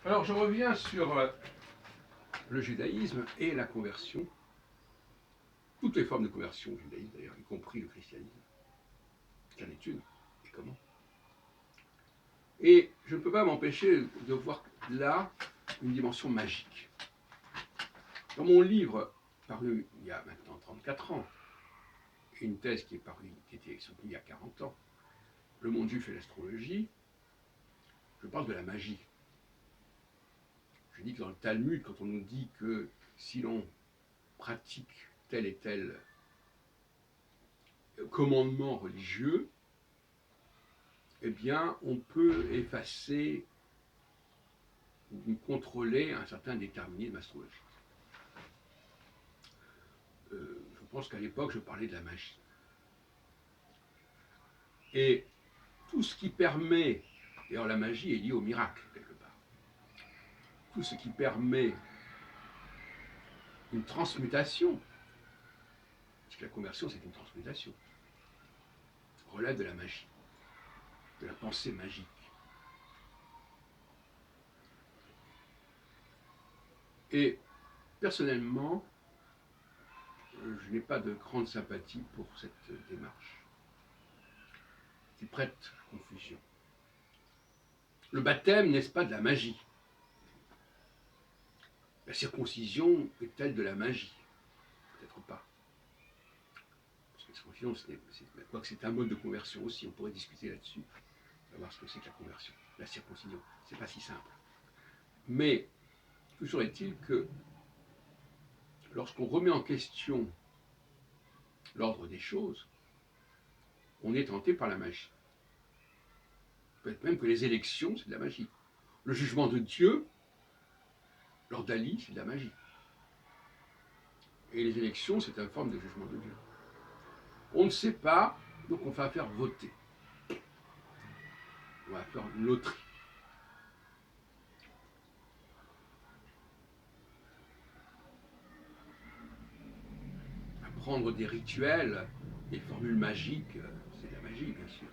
Alors je reviens sur le judaïsme et la conversion, toutes les formes de conversion au judaïsme d'ailleurs, y compris le christianisme. Qu'en est une et comment? Et je ne peux pas m'empêcher de voir là une dimension magique. Dans mon livre, paru il y a maintenant 34 ans, et une thèse qui est parue, qui était soutenue il y a 40 ans, Le monde juif et l'astrologie, je parle de la magie. Je dis que dans le Talmud, quand on nous dit que si l'on pratique tel et tel commandement religieux, eh bien, on peut effacer ou contrôler un certain déterminisme astrologique. Je pense qu'à l'époque, je parlais de la magie. Et tout ce qui permet, d'ailleurs la magie est liée au miracle, quelque part, tout ce qui permet une transmutation, parce que la conversion c'est une transmutation, relève de la magie, de la pensée magique. Et personnellement, je n'ai pas de grande sympathie pour cette démarche qui prête à confusion. Le baptême n'est-ce pas de la magie? La circoncision est-elle de la magie? Peut-être pas. Parce que la circoncision, quoique c'est un mode de conversion aussi, on pourrait discuter là-dessus, savoir ce que c'est que la conversion. La circoncision, c'est pas si simple. Mais toujours est-il que lorsqu'on remet en question l'ordre des choses, on est tenté par la magie. Peut-être même que les élections, c'est de la magie. Le jugement de Dieu, lors d'Ali, c'est de la magie. Et les élections, c'est une forme de jugement de Dieu. On ne sait pas, donc on va faire voter. On va faire une loterie. Apprendre des rituels, des formules magiques, c'est de la magie, bien sûr.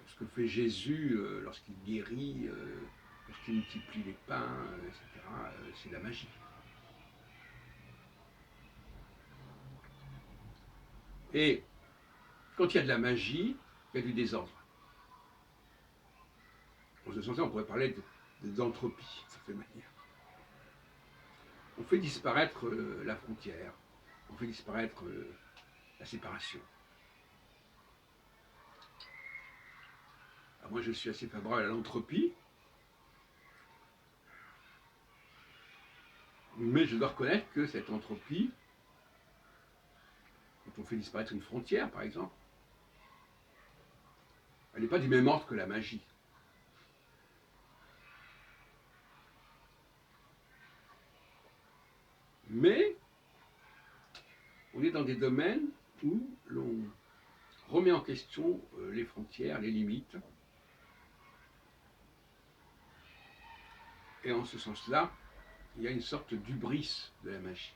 Ce que fait Jésus lorsqu'il guérit, lorsqu'il multiplie les pains, etc., c'est de la magie. Et quand il y a de la magie, il y a du désordre. En ce sens-là, on pourrait parler d'entropie, de certaine manière. On fait disparaître la frontière, on fait disparaître la séparation. Alors moi, je suis assez favorable à l'entropie, mais je dois reconnaître que cette entropie, quand on fait disparaître une frontière, par exemple, elle n'est pas du même ordre que la magie. Mais on est dans des domaines où l'on remet en question les frontières, les limites. Et en ce sens-là, il y a une sorte d'hubris de la magie.